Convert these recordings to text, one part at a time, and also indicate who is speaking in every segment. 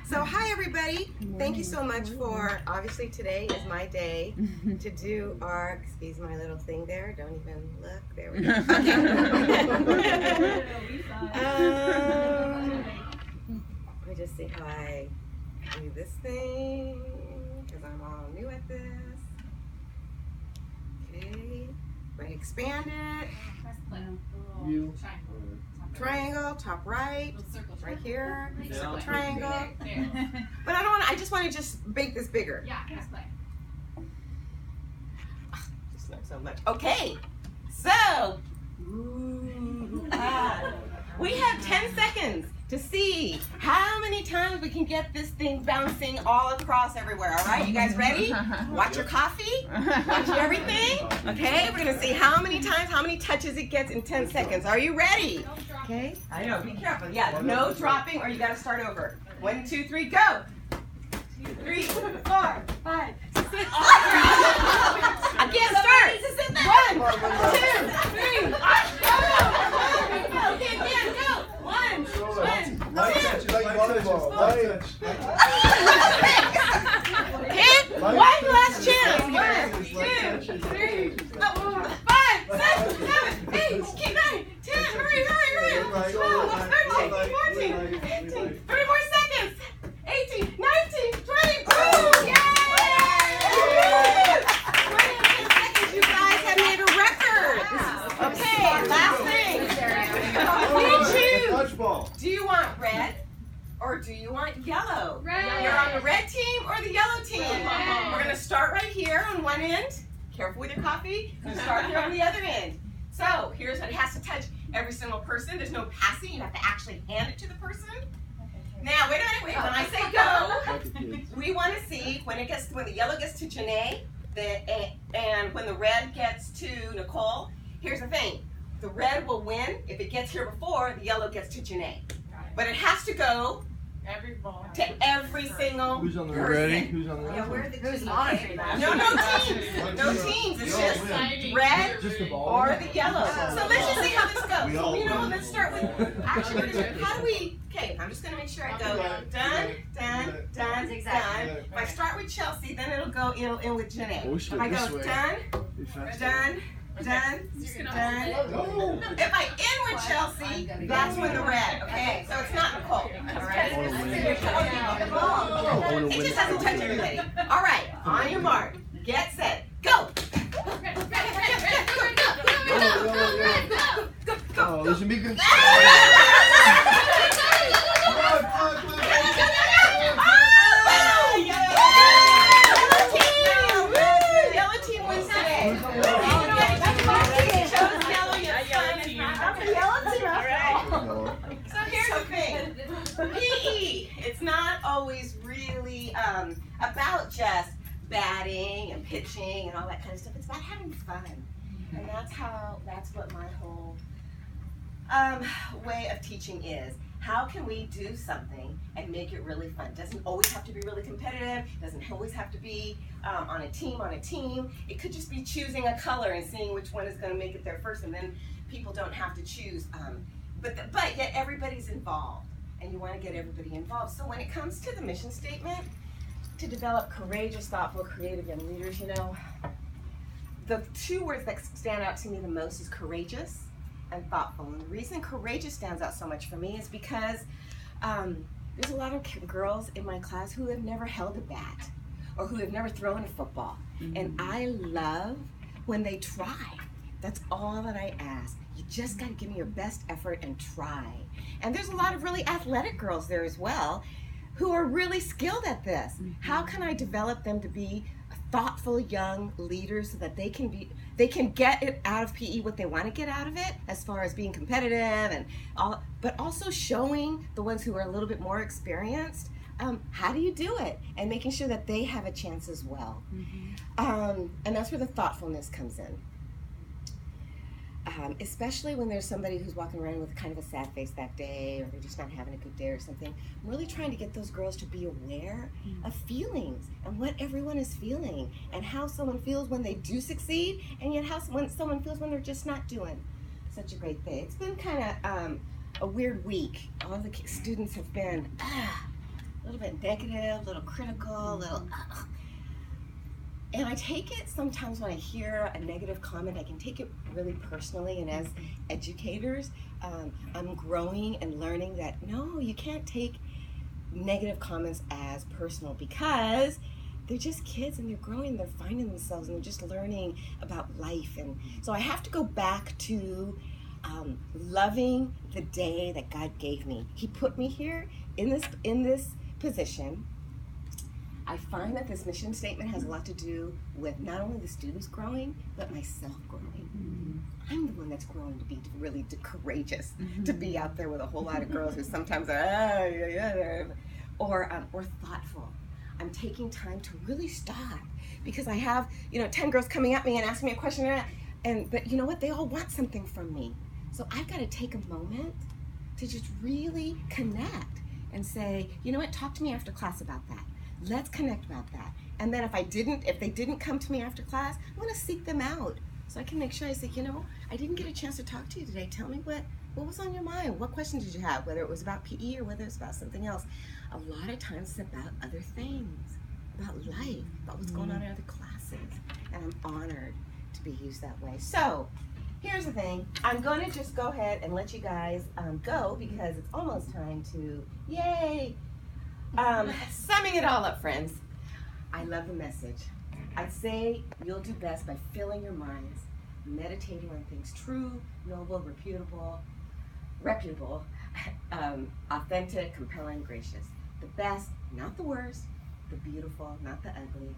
Speaker 1: So hi everybody. Thank you so much for, obviously today is my day to do our, excuse my little thing there, don't even look, there we go. Okay. Let me just see how I do this thing, because I'm all new at this. Okay, I expand it. Triangle, top right, right here, triangle. But I don't want to, I just want to just make this bigger.
Speaker 2: Yeah, press play.
Speaker 1: Just not so much. Okay, so we have 10 seconds to see how many times we can get this thing bouncing all across everywhere. All right, you guys ready? Watch your coffee, watch everything. Okay, we're gonna see how many times, how many touches it gets in 10 seconds. Are you ready? Okay, I know, be careful. Yeah, no dropping or you gotta start over. 1, 2, 3, go. 3, 4, 5, 6. Again, start. 1, 2, 3. Go. Okay, again, go. 1, 2. Hit. One last chance. 1, 2, 3, 4, 5, 6, 7, 8. Keep going. 10. Hurry. 12, 13, 14, 15. 3 more seconds. 18, 19, 20. Boom! Yay! 20 seconds. You guys have made a record. Okay, last thing. You choose. Do you want red or do you want yellow?
Speaker 2: Red.
Speaker 1: You're on the red team or the yellow team?
Speaker 2: Red.
Speaker 1: We're going to start right here on one end. Careful with your coffee. We're going to start here on the other end. So here's what it has to touch every single person. There's no passing. You have to actually hand it to the person. Now, wait a minute. When I say go, we want to see when the yellow gets to Janae, and when the red gets to Nicole. Here's the thing. The red will win if it gets here before the yellow gets to Janae. But it has to go to every single
Speaker 3: Who's on the
Speaker 1: person.
Speaker 3: ready? Who's on the ready?
Speaker 2: Who's monitoring that?
Speaker 1: No teams. No teams. It's just red
Speaker 3: Just the ball.
Speaker 1: or the yellow. So let's just see how this goes. Let's start with, actually, how do we, okay, I'm just going to make sure I go done. If I start with Chelsea, then it'll in with Janae. If I go done. If I end with Chelsea, that's when the red. Okay, so it's not Nicole. All right. It just has to touch everybody. All right, on your mark, get set, go.
Speaker 3: Oh, this should be good. Yellow team wins today. So here's the thing. PE, it's not always really about just batting and pitching and all that kind of stuff. It's about having fun. And that's what my whole way of teaching is. How can we do something and make it really fun? Doesn't always have to be really competitive. Doesn't always have to be on a team. It could just be choosing a color and seeing which one is going to make it there first, and then people don't have to choose. But yet everybody's involved, and you want to get everybody involved. So when it comes to the mission statement, to develop courageous, thoughtful, creative young leaders, the 2 words that stand out to me the most is courageous and thoughtful. And the reason courageous stands out so much for me is because there's a lot of girls in my class who have never held a bat or who have never thrown a football. And I love when they try. That's all that I ask. You just got to give me your best effort and try. And there's a lot of really athletic girls there as well who are really skilled at this. How can I develop them to be thoughtful young leaders so that they can get it out of PE what they want to get out of it as far as being competitive and all, but also showing the ones who are a little bit more experienced how do you do it, and making sure that they have a chance as well. And that's where the thoughtfulness comes in. Especially when there's somebody who's walking around with kind of a sad face that day, or they're just not having a good day or something. I'm really trying to get those girls to be aware of feelings and what everyone is feeling, and how someone feels when they do succeed, and yet how someone feels when they're just not doing such a great thing. It's been kind of a weird week. All of the students have been little bit negative, a little critical, a little and I take it sometimes when I hear a negative comment, I can take it really personally. And as educators, I'm growing and learning that no, you can't take negative comments as personal, because they're just kids and they're growing, they're finding themselves, and they're just learning about life. And so I have to go back to loving the day that God gave me. He put me here in this position. I find that this mission statement has a lot to do with not only the students growing, but myself growing. I'm the one that's growing to be really courageous, to be out there with a whole lot of girls who sometimes are, or thoughtful. I'm taking time to really stop, because I have 10 girls coming at me and asking me a question, but you know what? They all want something from me. So I've got to take a moment to just really connect and say, you know what? Talk to me after class about that. Let's connect about that. And then if they didn't come to me after class, I'm going to seek them out so I can make sure I say, I didn't get a chance to talk to you today. Tell me what was on your mind. What questions did you have? Whether it was about PE or whether it was about something else. A lot of times it's about other things, about life, about what's going on in other classes. And I'm honored to be used that way. So here's the thing. I'm going to just go ahead and let you guys go, because it's almost time to, yay! Summing it all up, friends, I love the message. I'd say you'll do best by filling your minds, meditating on things true, noble, reputable, authentic, compelling, gracious. The best, not the worst, the beautiful, not the ugly,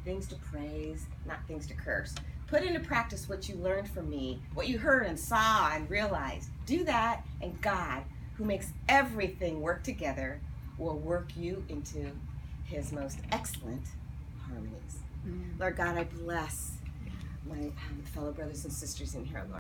Speaker 3: things to praise, not things to curse. Put into practice what you learned from me, what you heard and saw and realized. Do that, and God, who makes everything work together, will work you into his most excellent harmonies. Lord God, I bless my fellow brothers and sisters in here, Lord.